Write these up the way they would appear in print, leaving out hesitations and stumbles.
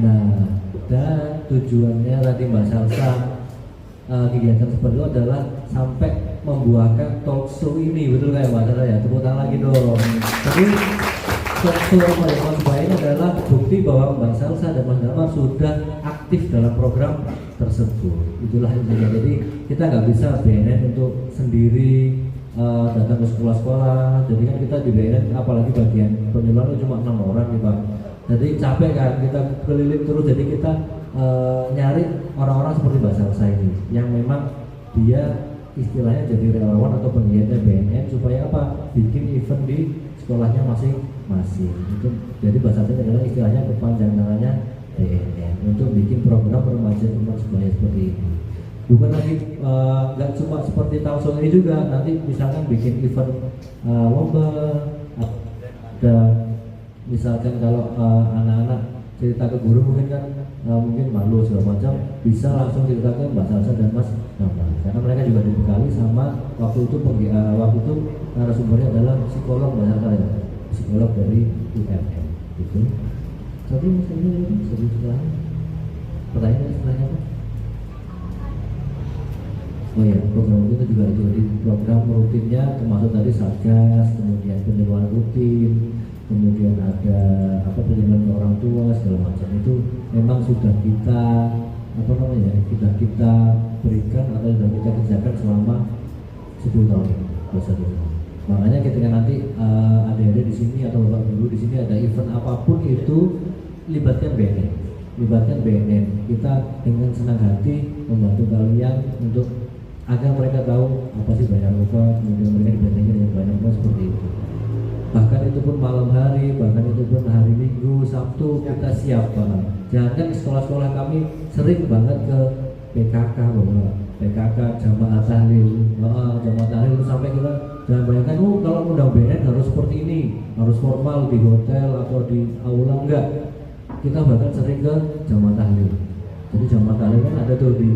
Nah, dan tujuannya tadi Mbak Salsa, kegiatan seperti itu adalah sampai membuahkan talk show ini, betul nggak Mbak Salsa ya? Tepuk tangan lagi dong. Jadi talk show Mas Bayu ini adalah bukti bahwa Mbak Salsa dan Mas Damar sudah aktif dalam program tersebut. Itulah intinya. Jadi kita nggak bisa BNN untuk sendiri datang ke sekolah-sekolah. Jadi kan kita di BNN apalagi bagian penjualan cuma 6 orang nih Pak. Jadi capek kan kita keliling terus. Jadi kita nyari orang-orang seperti Mbak Salsa ini yang memang dia istilahnya jadi relawan atau penggiatnya BNN supaya apa? Bikin event di sekolahnya masing-masing. Itu jadi Mbak Salsa adalah istilahnya kepanjangannya BNN untuk bikin program remaja Persebaya seperti ini. Bukan lagi nggak cuma seperti tahun ini juga, nanti misalkan bikin event lomba, ada misalkan kalau anak-anak cerita ke guru mungkin kan mungkin malu segala macam, bisa langsung cerita ke Mbak Salsa dan Mas Damar karena mereka juga dibekali sama waktu itu narasumbernya adalah psikolog Mbak Salsa ya, psikolog dari UMM gitu. Tapi misalnya pertanyaan apa? Oh ya, program itu juga itu di program rutinnya termasuk tadi satgas, kemudian penjualan rutin, kemudian ada penjualan ke orang tua segala macam itu memang sudah kita sudah kita berikan atau sudah kita kerjakan selama 10 tahun ini. Makanya ketika nanti adik-adik di sini atau bapak guru di sini ada event apapun itu libatkan BNN. Kita dengan senang hati membantu kalian untuk agar mereka tahu apa sih banyak narkoba, kemudian mereka dibandingkan dengan banyak narkoba seperti itu. Bahkan itu pun malam hari, bahkan itu pun hari Minggu, Sabtu kita siap banget. Jangan di sekolah-sekolah kami sering banget ke PKK bahwa PKK jamaah tahlil, itu sampai kita jangan bayangkan kalau undang BNN harus seperti ini, harus formal di hotel atau di aula, enggak. Kita bahkan sering ke jamaah tahlil. Jadi jamaah tahlil kan ada tuh di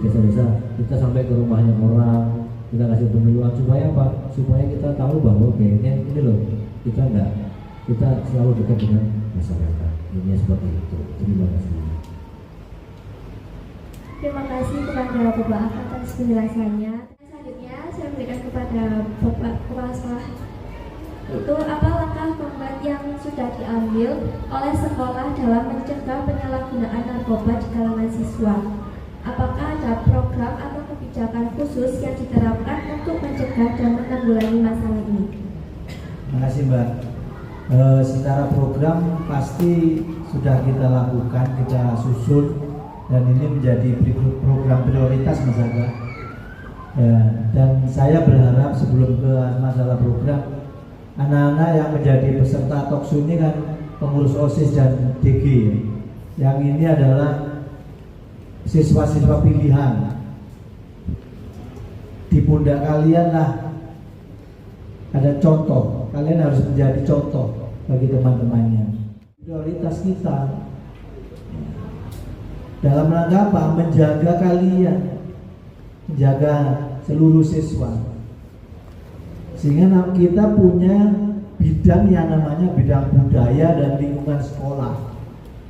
desa-desa, kita sampai ke rumahnya orang, kita kasih penyuluhan supaya apa? Supaya kita tahu bahwa BNN ini loh, kita selalu dekat dengan masyarakat. Ini seperti itu. Terima kasih. Terima kasih kepada Bapak atas penjelasannya. Selanjutnya saya berikan kepada Bapak Kepala Sekolah. Itu apa langkah konkret yang sudah diambil oleh sekolah dalam mencegah penyalahgunaan narkoba di kalangan siswa? Apakah ada program atau kebijakan khusus yang diterapkan untuk mencegah dan menanggulangi masalah ini? Terima kasih Mbak. Secara program pasti sudah kita lakukan, kita susun, dan ini menjadi program prioritas Mas Aga. Ya, dan saya berharap sebelum ke masalah program, anak-anak yang menjadi peserta talkshow ini kan pengurus OSIS dan DG. Yang ini adalah siswa-siswa pilihan. Di pundak kalian lah ada contoh, kalian harus menjadi contoh bagi teman-temannya. Prioritas kita dalam rangka apa? Menjaga kalian, menjaga seluruh siswa, sehingga kita punya bidang yang namanya bidang budaya dan lingkungan sekolah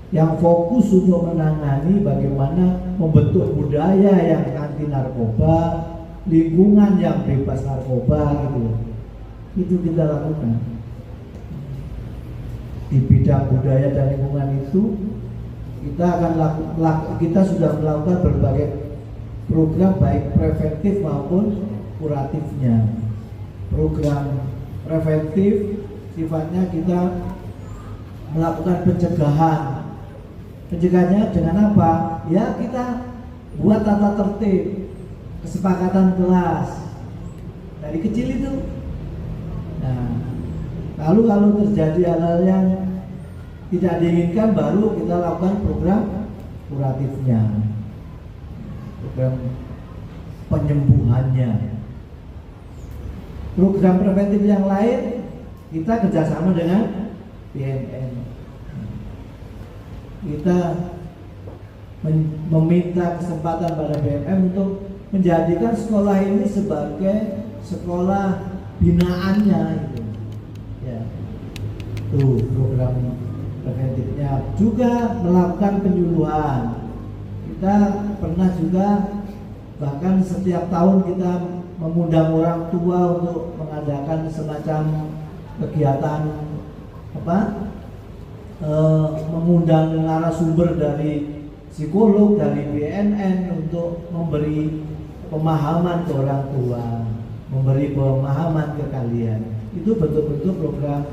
yang fokus untuk menangani bagaimana membentuk budaya yang anti narkoba, lingkungan yang bebas narkoba gitu. Itu kita lakukan. Di bidang budaya dan lingkungan itu kita akan kita sudah melakukan berbagai program baik preventif maupun kuratifnya. Program preventif sifatnya kita melakukan pencegahan. Pencegahannya dengan apa? Ya kita buat tata tertib, kesepakatan kelas dari kecil itu. Nah, lalu kalau terjadi hal-hal yang tidak diinginkan, baru kita lakukan program kuratifnya, program penyembuhannya. Program preventif yang lain kita kerjasama dengan BNN. Kita meminta kesempatan pada BNN untuk menjadikan sekolah ini sebagai sekolah binaannya itu. Ya. Tuh program preventifnya. Juga melakukan penyuluhan. Kita pernah juga bahkan setiap tahun kita mengundang orang tua untuk mengadakan semacam kegiatan mengundang narasumber dari psikolog, dari BNN untuk memberi pemahaman ke orang tua, memberi pemahaman ke kalian. Itu betul-betul program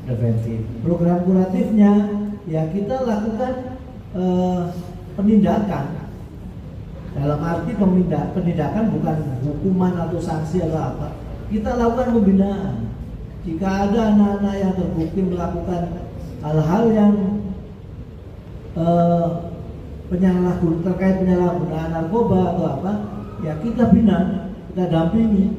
preventif. Program kuratifnya ya kita lakukan penindakan. Dalam arti penindakan bukan hukuman atau sanksi atau apa. Kita lakukan pembinaan. Jika ada anak-anak yang terbukti melakukan hal-hal yang terkait penyalahgunaan narkoba atau apa, ya kita bina, kita dampingi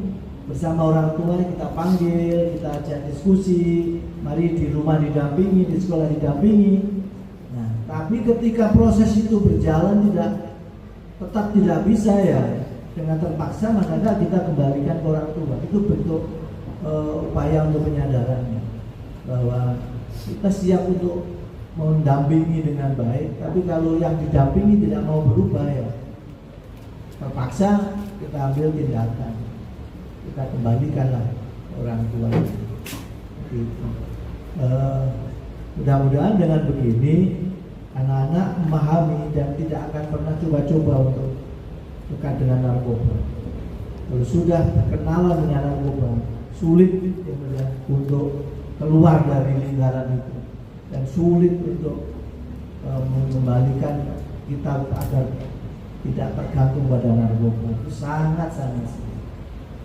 bersama orang tua, kita panggil, kita ajak diskusi, mari di rumah didampingi, di sekolah didampingi. Nah, tapi ketika proses itu berjalan tetap tidak bisa ya dengan terpaksa, maka kita kembalikan ke orang tua. Itu bentuk upaya untuk penyadarannya bahwa kita siap untuk mendampingi dengan baik, tapi kalau yang didampingi tidak mau berubah ya terpaksa kita ambil tindakan, kita kembalikanlah orang tua. Gitu. Mudah-mudahan dengan begini anak-anak memahami dan tidak akan pernah coba-coba untuk dekat dengan narkoba. Kalau sudah berkenalan dengan narkoba, sulit ya, untuk keluar dari lingkaran itu dan sulit untuk mengembalikan kita agar tidak tergantung pada narkoba. Itu sangat-sangat.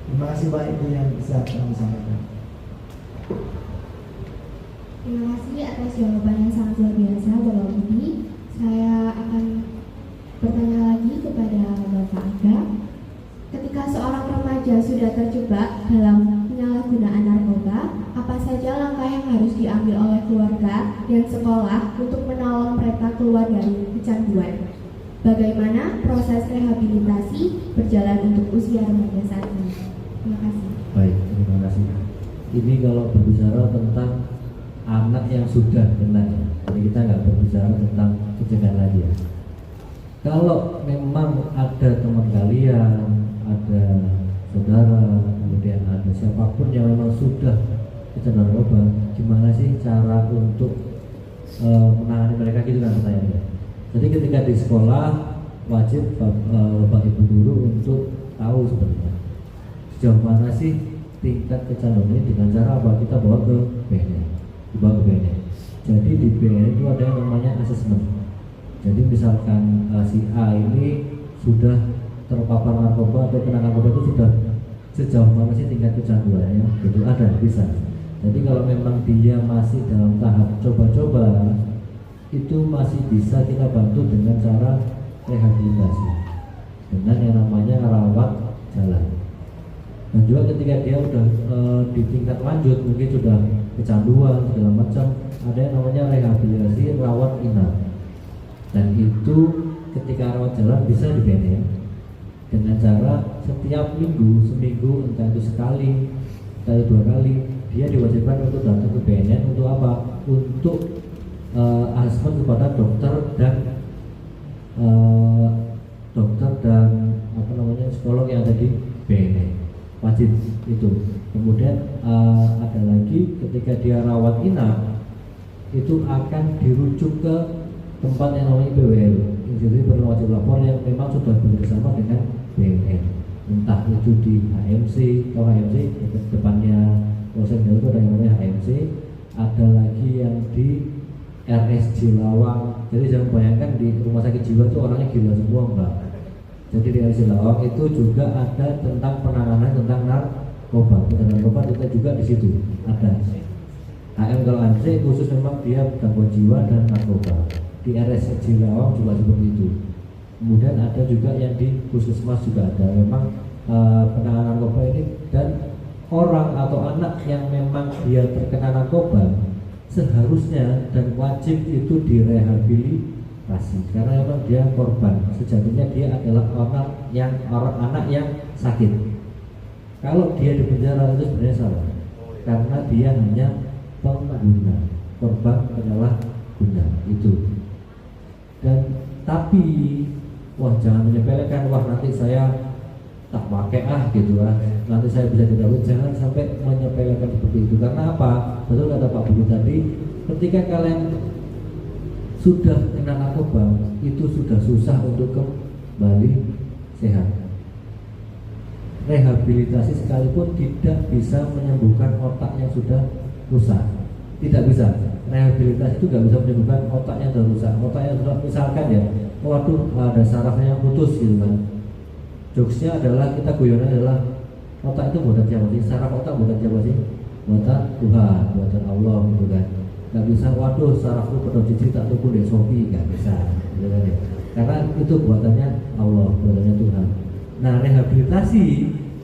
Terima kasih Pak, itu yang bisa kami sampaikan. Terima kasih atas jawaban yang sangat luar biasa Bapak Budi. Saya akan bertanya lagi kepada Bapak Aga. Ketika seorang remaja sudah terjebak dalam penyalahgunaan narkoba, apa saja langkah yang harus diambil oleh keluarga dan sekolah untuk menolong mereka keluar dari kecanduan? Bagaimana proses rehabilitasi berjalan untuk usia remaja saat ini? Terima kasih. Baik, terima kasih. Ini kalau berbicara tentang anak yang sudah kena, jadi kita nggak berbicara tentang pencegahan lagi ya. Kalau memang ada teman kalian, ada saudara, kemudian ada siapapun yang memang sudah kecanduan narkoba, gimana sih cara untuk menangani mereka, gitu kan pertanyaannya. Jadi ketika di sekolah wajib bapak ibu guru untuk tahu sebenarnya sejauh mana sih tingkat kecanduan ini dengan cara apa, kita bawa ke BNN. Dibawa ke BNN. Jadi di BNN itu ada yang namanya asesmen. Jadi misalkan si A ini sudah terpapar narkoba atau kena narkoba, itu sudah sejauh mana sih tingkat kecanduannya, itu ada, bisa. Jadi kalau memang dia masih dalam tahap coba-coba, itu masih bisa kita bantu dengan cara rehabilitasi dengan yang namanya rawat jalan. Dan juga ketika dia udah di tingkat lanjut, mungkin sudah kecanduan segala macam, ada yang namanya rehabilitasi rawat inap. Dan itu ketika rawat jalan bisa di BNN dengan cara setiap minggu, seminggu, entah itu sekali, entah itu 2 kali, dia diwajibkan untuk datang ke BNN untuk apa? Untuk asesmen kepada dokter dan psikolog yang ada di BNN, wajib itu. Kemudian ada lagi ketika dia rawat inap, itu akan dirujuk ke tempat yang namanya IPWL, Institusi Perlindungan Wajib Lapor, yang memang sudah bekerjasama dengan BNN, entah itu di HMC atau HMC depannya Polsek itu ada yang namanya HMC, ada lagi yang di RSJ Lawang. Jadi jangan bayangkan di rumah sakit jiwa itu orangnya gila semua, enggak. Jadi di RSJ Lawang itu juga ada tentang penanganan tentang narkoba, narkoba kita juga di situ ada. HM kalau HMC khusus memang dia gangguan jiwa dan narkoba. Di RSJ Lawang juga seperti itu. Kemudian ada juga yang di Puskesmas juga ada memang penanganan narkoba ini. Dan orang atau anak yang memang dia terkena narkoba seharusnya dan wajib itu direhabilitasi karena memang dia korban. Sejatinya dia adalah anak yang sakit. Kalau dia di penjara itu sebenarnya salah karena dia hanya pengguna, korban adalah benar itu. Dan tapi wah jangan menyepelekan, wah nanti saya tak pakai gitu nanti saya bisa tidak, jangan sampai menyepelekan seperti itu. Karena apa? Betul kata Pak Budi tadi, ketika kalian sudah kena narkoba itu sudah susah untuk kembali sehat. Rehabilitasi sekalipun tidak bisa menyembuhkan otak yang sudah rusak, tidak bisa. Rehabilitasi itu tidak bisa menyembuhkan otak yang sudah rusak. Otak yang sudah, misalkan ya, waduh ada sarafnya yang putus gitu kan. Jokesnya adalah, kita guyonan adalah, otak itu buatan siapa sih? Saraf otak buatan siapa sih? Buatan Tuhan, buatan Allah gitu kan. Gak bisa, waduh sarafku penuh cici tak tuku deh Sofi, gak bisa gitu kan ya. Karena itu buatannya Allah, buatannya Tuhan. Nah rehabilitasi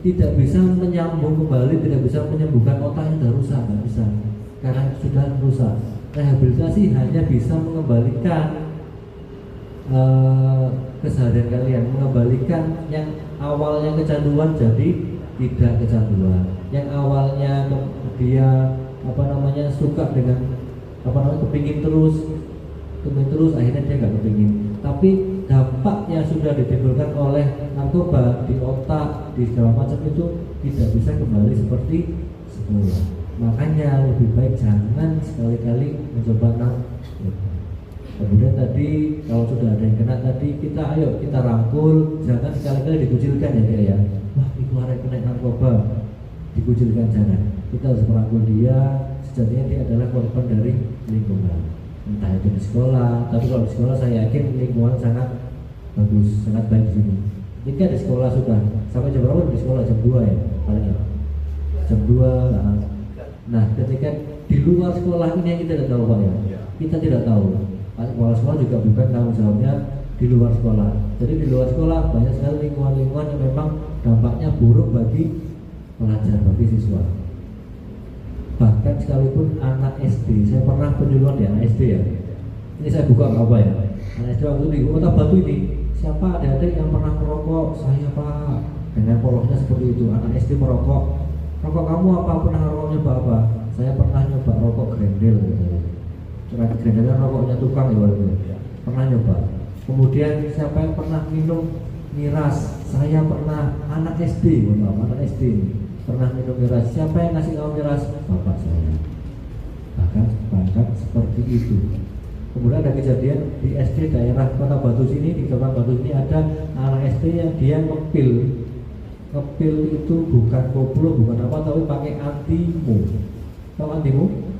tidak bisa menyambung kembali, tidak bisa menyembuhkan otak yang sudah rusak, gak bisa. Karena sudah rusak. Rehabilitasi hanya bisa mengembalikan keseharian kalian, mengembalikan yang awalnya kecanduan jadi tidak kecanduan, yang awalnya dia suka dengan kepingin terus akhirnya dia nggak kepingin. Tapi dampak yang sudah ditimbulkan oleh narkoba di otak, di segala macam itu tidak bisa kembali seperti semula. Makanya lebih baik jangan sekali-kali mencoba narkoba. Kemudian tadi kalau sudah ada yang kena tadi, kita rangkul, jangan sekali-kali dikucilkan ya dia ya. Wah itu orang yang kena narkoba, dikucilkan jangan. Kita harus merangkul dia, sejatinya dia adalah korban dari lingkungan. Entah itu di sekolah, tapi kalau di sekolah saya yakin lingkungan sangat bagus, sangat baik di sini. Jika di sekolah sudah, sampai jam berapa di sekolah? Jam 2 ya paling ya. Jam 2. Nah ketika di luar sekolah ini yang kita tidak tahu Pak ya. Kita tidak tahu. Kepala sekolah juga bukan tanggung jawabnya di luar sekolah. Jadi di luar sekolah banyak sekali lingkungan-lingkungan yang memang dampaknya buruk bagi pelajar, bagi siswa. Bahkan sekalipun anak SD, saya pernah penyuluhan di anak SD ya. Ini saya buka apa ya? Anak SD waktu di Kota Batu ini, siapa adik-adik yang pernah merokok? Saya Pak. Dengan polosnya seperti itu, anak SD merokok. Rokok kamu apa? Pernah rokok nyoba apa? Saya pernah nyoba rokok Grendel gitu. Grendel rokoknya tukang ya, pernah nyoba. Kemudian siapa yang pernah minum miras? Saya pernah. Anak SD, anak SD pernah minum miras. Siapa yang ngasih tahu miras? Bapak saya. Bahkan seperti itu. Kemudian ada kejadian di SD daerah Kota Batu sini, di Kota Batu ini ada anak SD yang dia ngepil itu bukan koplo, bukan apa, tapi pakai antimu. Tahu antimu?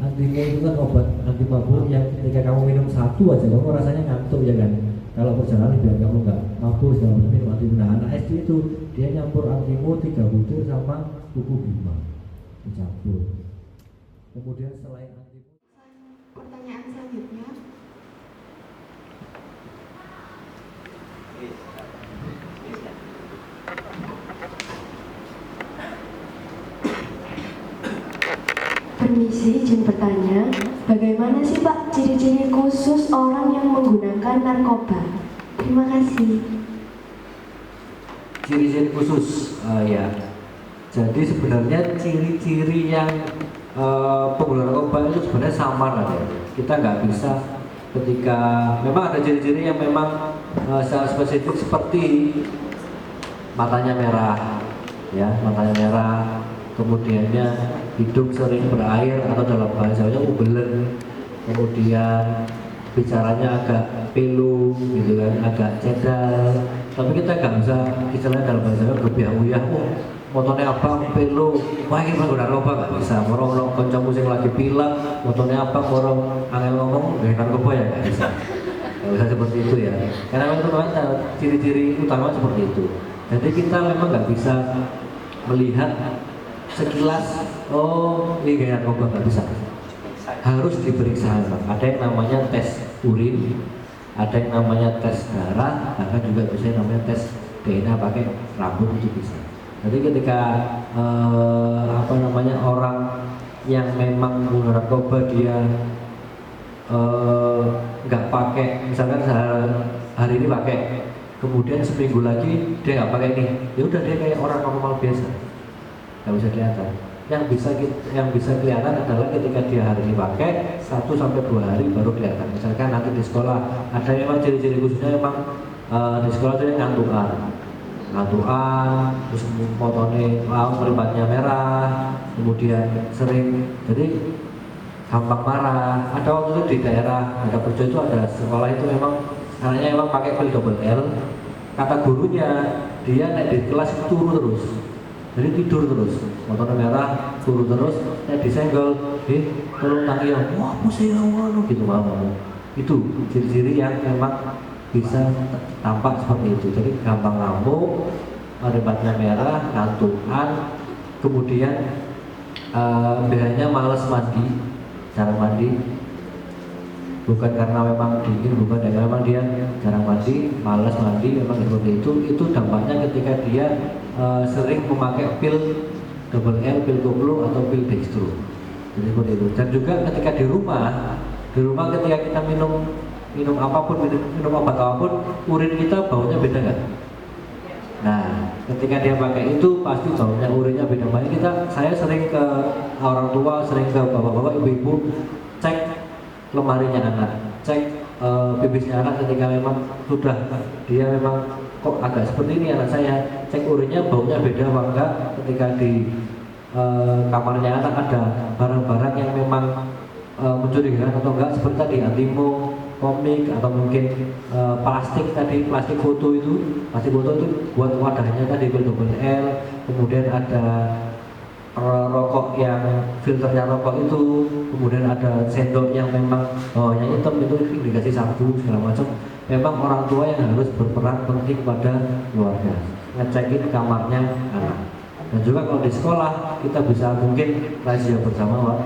Antimu itu kan obat anti mabuk yang ketika kamu minum satu aja kamu rasanya ngantuk ya kan. Kalau perjalanan biar kamu nggak mabuk segala macam, minum antimu. Nah anak SD itu dia nyampur antimu 3 butir sama buku bima dicampur. Kemudian selain antimu, Pertanyaan selanjutnya, permisi, izin bertanya, bagaimana sih Pak ciri-ciri khusus orang yang menggunakan narkoba? Terima kasih. ciri-ciri khusus ya. Jadi sebenarnya ciri-ciri yang pengguna narkoba itu sebenarnya samar aja. Kita nggak bisa ketika memang ada ciri-ciri yang memang secara spesifik seperti matanya merah, ya matanya merah, kemudiannya hidung sering berair atau dalam bahasanya ubeler, kemudian bicaranya agak pilu gitu kan, agak cedal. Tapi kita nggak bisa istilahnya dalam bahasa gebiah-uyah, motornya apa pilu, wah ini pengguna narkoba nggak bisa. Orang konco musik lagi pilek, motornya apa, orang angel ngomong dari narkoba ya nggak bisa. Nggak bisa seperti itu ya. Karena itu memang ciri-ciri utama seperti itu. Jadi kita memang nggak bisa melihat sekilas, oh ini gaya narkoba, nggak bisa. Harus diperiksa. Ada yang namanya tes urin, ada yang namanya tes darah, bahkan juga bisa yang namanya tes DNA pakai rambut itu bisa. Jadi ketika orang yang memang menggunakan narkoba dia nggak pakai, misalkan hari ini pakai, kemudian seminggu lagi dia nggak pakai ini, ya udah dia kayak orang normal biasa, nggak bisa kelihatan. yang bisa kelihatan adalah ketika dia hari ini pakai 1 sampai 2 hari baru kelihatan. Misalkan nanti di sekolah ada memang ciri-ciri khususnya memang di sekolah itu ngantukan, terus fotonya meribatnya merah, kemudian sering jadi gampang marah. Ada waktu itu di daerah ada kerja itu ada sekolah itu memang anaknya memang pakai pil double L. Kata gurunya dia naik di kelas itu turu terus, jadi tidur terus, motornya merah turu terus, disenggol, tolong tangi yang wah pusing gitu mau. Itu ciri-ciri yang memang bisa tampak seperti itu. Jadi gampang ngamuk, meribatnya merah, ngantukan, kemudian biasanya malas mandi, jarang mandi, bukan karena memang dingin, bukan karena memang dia jarang mandi, malas mandi, memang seperti itu dampaknya ketika dia sering memakai pil double L, pil koplo atau pil dextro. Jadi seperti itu. Dan juga ketika di rumah ketika kita minum apapun, minum obat apapun, urin kita baunya beda nggak? Nah, ketika dia pakai itu pasti baunya, urinnya beda. Makanya saya sering ke orang tua, sering ke bapak-bapak, ibu-ibu, cek lemarinya anak, cek pipisnya anak ketika memang sudah dia memang kok agak seperti ini anak saya, cek urinnya baunya beda apa enggak. Ketika di kamarnya anak ada barang-barang yang memang mencurigakan atau enggak, seperti tadi antimo, komik, atau mungkin plastik foto itu buat wadahnya tadi pil double L, kemudian ada rokok yang filternya rokok itu, kemudian ada sendok yang memang bawahnya hitam, itu indikasi sabu segala macam. Memang orang tua yang harus berperan penting pada keluarga, ngecekin kamarnya anak. Dan juga kalau di sekolah kita bisa mungkin razia bersama,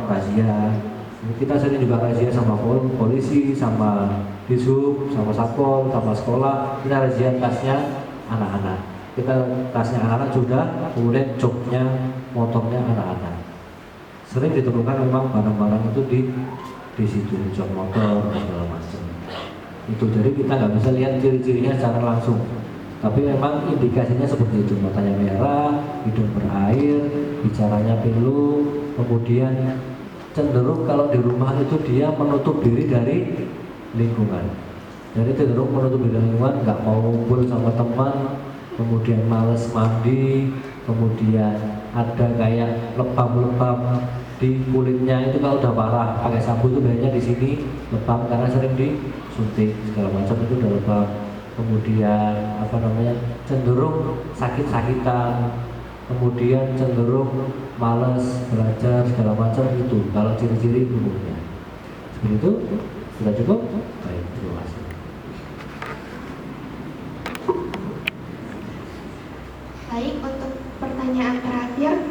kita sering juga razia sama polisi, sama dishub, sama satpol, sama sekolah. Kita razia tasnya anak-anak. Kita tasnya anak-anak sudah, kemudian joknya, motornya anak-anak. Sering ditemukan memang barang-barang itu di situ, jok motor dan segala macam. Itu jadi kita nggak bisa lihat ciri-cirinya secara langsung. Tapi memang indikasinya seperti itu, matanya merah, hidung berair, bicaranya pilu, kemudian cenderung kalau di rumah itu dia menutup diri dari lingkungan. Jadi cenderung menutup diri dari lingkungan, nggak mau ngumpul sama teman, kemudian males mandi, kemudian ada kayak lebam-lebam di kulitnya itu kalau udah parah, pakai sabu itu biasanya di sini lebam karena sering disuntik segala macam, itu udah lebam. Kemudian cenderung sakit-sakitan, kemudian cenderung malas belajar segala macam. Itu kalau ciri-ciri umumnya seperti itu. Sudah cukup? Baik, terima kasih. Baik, untuk pertanyaan terakhir,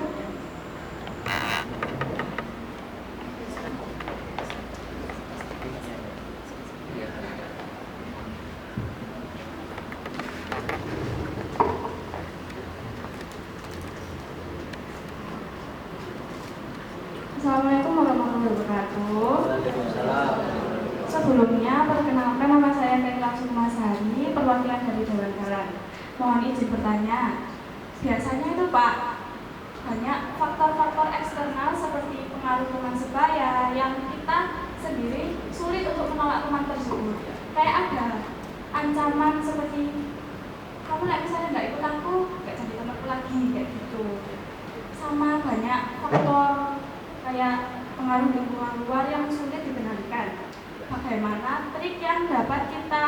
Assalamualaikum warahmatullahi wabarakatuh. Sebelumnya, perkenalkan nama saya Kailah Sumasari, perwakilan dari Dewan Dalan. Mohon izin bertanya, biasanya itu Pak, banyak faktor-faktor eksternal seperti pengaruh teman sebaya yang kita sendiri sulit untuk menolak teman tersebut. Kayak ada ancaman seperti, kamu misalnya nggak ikut aku, nggak jadi temanku lagi, kayak gitu. Sama banyak faktor kayak pengaruh lingkungan luar yang sulit dikendalikan. Bagaimana trik yang dapat kita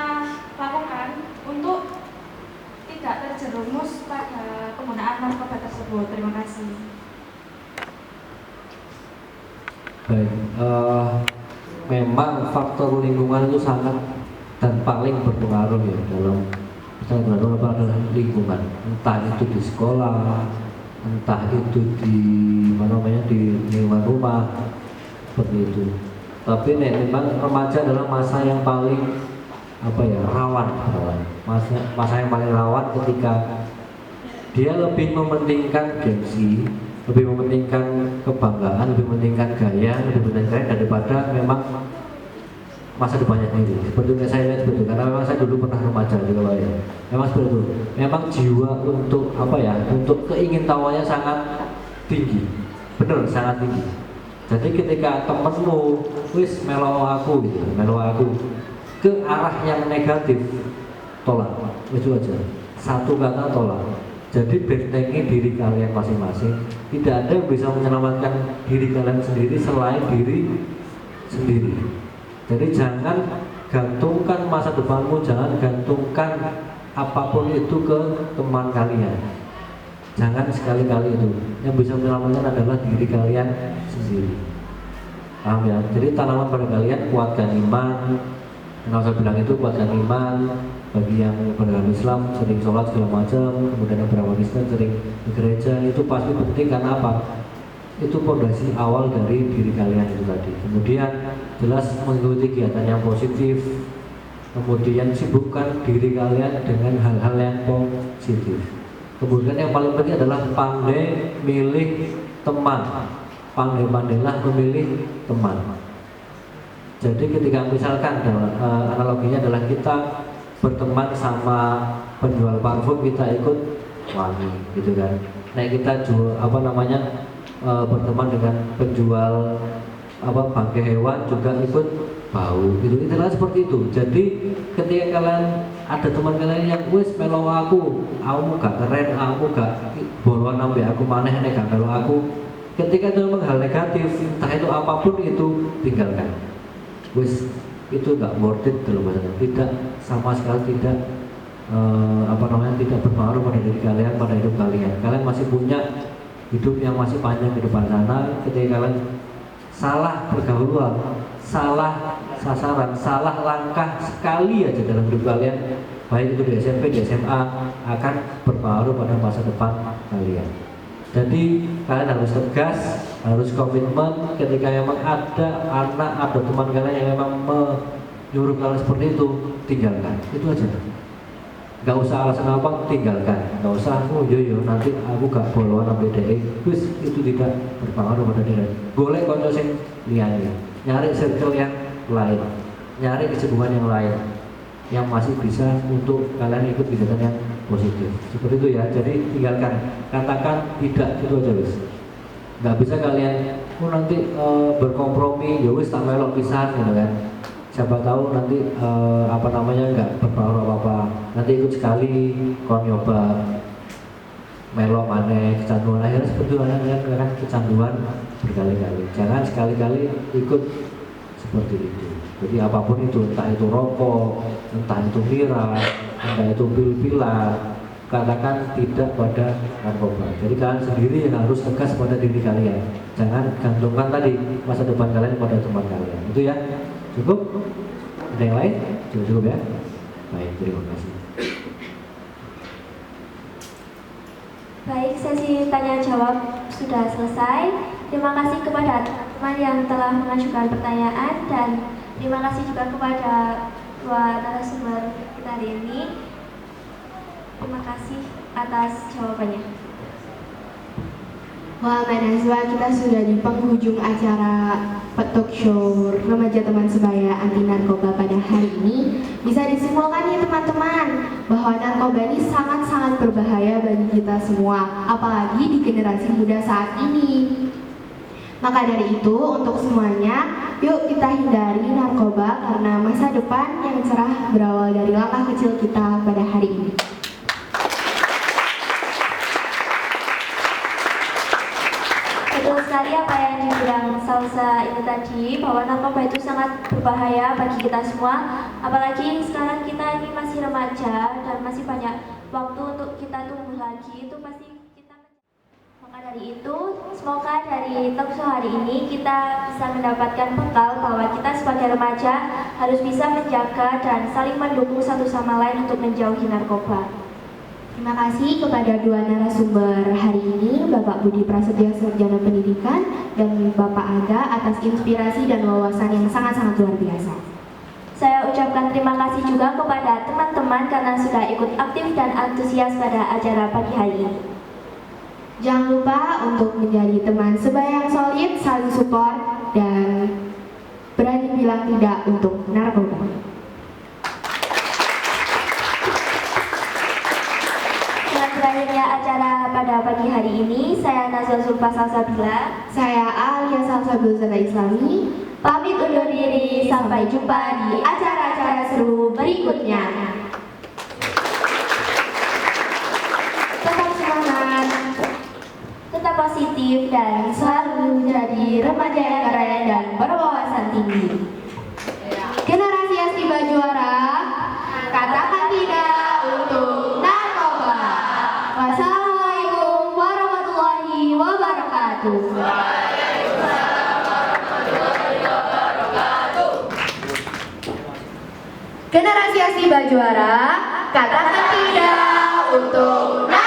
lakukan untuk tidak terjerumus pada penggunaan narkoba tersebut? Terima kasih. Baik, memang faktor lingkungan itu sangat dan paling berpengaruh ya dalam adalah lingkungan, entah itu di sekolah, entah itu di di lingkungan rumah, seperti itu. Tapi memang remaja adalah masa yang paling rawan. Masa yang paling rawan ketika dia lebih mementingkan gengsi, lebih mementingkan kebanggaan, lebih mementingkan gaya, lebih mementingkan daripada memang masa depannya sendiri. Seperti yang saya lihat seperti itu, karena memang saya dulu pernah remaja juga Pak ya. Memang seperti itu. Memang jiwa untuk untuk keingintahuannya sangat tinggi. bener sangat tinggi. Jadi ketika temenmu wis melo aku gitu, melo aku ke arah yang negatif, tolak, itu aja. Satu kata tolak. Jadi bentengi diri kalian masing-masing. Tidak ada yang bisa menyelamatkan diri kalian sendiri selain diri sendiri. Jadi jangan gantungkan masa depanmu, jangan gantungkan apapun itu ke teman kalian. Jangan sekali-kali itu. Yang bisa menyelamatkan adalah diri kalian sendiri. Paham ya? Jadi tanaman pada kalian, kuatkan iman. Yang saya bilang itu kuatkan iman. Bagi yang beragama Islam sering sholat segala macam, kemudian yang beragama Kristen sering di gereja, itu pasti penting karena apa? Itu fondasi awal dari diri kalian itu tadi. Kemudian jelas mengikuti kegiatan yang positif. Kemudian sibukkan diri kalian dengan hal-hal yang positif. Kemudian yang paling penting adalah pandai milih teman. Pandai-pandailah memilih teman. Jadi ketika misalkan analoginya adalah kita berteman sama penjual parfum, kita ikut wangi gitu kan. Nah kita jual berteman dengan penjual bangkai hewan juga ikut bau gitu. Itulah seperti itu. Jadi ketika kalian ada teman kalian yang wis melo aku gak keren, aku gak bolon sampai aku maneh nek gak melo aku. Ketika itu memang hal negatif, entah itu apapun itu, tinggalkan. Wis itu gak worth it dalam bahasa, tidak sama sekali tidak tidak berpengaruh pada diri kalian, pada hidup kalian. Kalian masih punya hidup yang masih panjang di depan sana. Ketika kalian salah pergaulan, salah sasaran, salah langkah sekali aja dalam hidup kalian, baik itu di SMP, di SMA, akan berpengaruh pada masa depan kalian. Jadi kalian harus tegas, harus komitmen. Ketika memang ada anak atau teman kalian yang memang menyuruh kalian seperti itu, tinggalkan. Itu aja. Gak usah alasan apa, tinggalkan. Gak usah, nanti aku gak bolon sampai DE. Itu tidak berpengaruh pada diri. Boleh konco sing liyane, nyari circle yang lain, nyari kesibukan yang lain yang masih bisa untuk kalian ikut kegiatan yang positif. Seperti itu ya. Jadi tinggalkan, katakan tidak, itu aja wis. Nggak bisa kalian nanti berkompromi, ya wis tak melok pisan gitu kan. Siapa tahu nanti nggak berpengaruh apa-apa. Nanti ikut sekali, kau nyoba melok maneh, kecanduan, akhirnya seperti itu kan kecanduan berkali-kali. Jangan sekali-kali ikut seperti itu. Jadi apapun itu, entah itu rokok, entah itu miras, entah itu pil-pilan, katakan tidak pada narkoba. Jadi kalian sendiri yang harus tegas pada diri kalian. Jangan gantungkan tadi masa depan kalian pada teman kalian. Itu ya. Cukup? Ada yang lain? Cukup ya. Baik, terima kasih. Baik, sesi tanya jawab sudah selesai. Terima kasih kepada teman yang telah mengajukan pertanyaan, dan terima kasih juga kepada dua narasumber kita hari ini. Terima kasih atas jawabannya. Wah, Manazwa, kita sudah di penghujung acara talk show remaja teman sebaya anti narkoba pada hari ini. Bisa disimpulkan nih teman-teman bahwa narkoba ini sangat-sangat berbahaya bagi kita semua, apalagi di generasi muda saat ini. Maka dari itu, untuk semuanya, yuk kita hindari narkoba karena masa depan yang cerah berawal dari langkah kecil kita pada hari ini. Betul sekali apa yang dibilang Salsa ini tadi, bahwa narkoba itu sangat berbahaya bagi kita semua. Apalagi sekarang kita ini masih remaja dan masih banyak waktu untuk kita tumbuh lagi. Itu pasti kita. Maka dari itu, semoga dari talk show hari ini kita bisa mendapatkan bekal bahwa kita sebagai remaja harus bisa menjaga dan saling mendukung satu sama lain untuk menjauhi narkoba. Terima kasih kepada dua narasumber hari ini, Bapak Budi Prasetyo, Sarjana Pendidikan, dan Bapak Aga atas inspirasi dan wawasan yang sangat-sangat luar biasa. Saya ucapkan terima kasih juga kepada teman-teman karena sudah ikut aktif dan antusias pada acara pagi hari ini. Jangan lupa untuk menjadi teman sebaya yang solid, saling support, dan berani bilang tidak untuk narkoba. Terima berakhirnya acara pada pagi hari ini, saya Nazwa Zulfa Salsabila. Saya Alia Salsabil Zara Islami. Pamit undur diri, sampai jumpa di acara-acara seru berikutnya. Tetap semangat, Tetap positif dan selalu menjadi remaja yang keren dan berwawasan tinggi. Generasi Astiba Juara, katakan tidak untuk narkoba. Wassalamualaikum warahmatullahi wabarakatuh. Generasi Astiba Juara, katakan tidak untuk narkoba.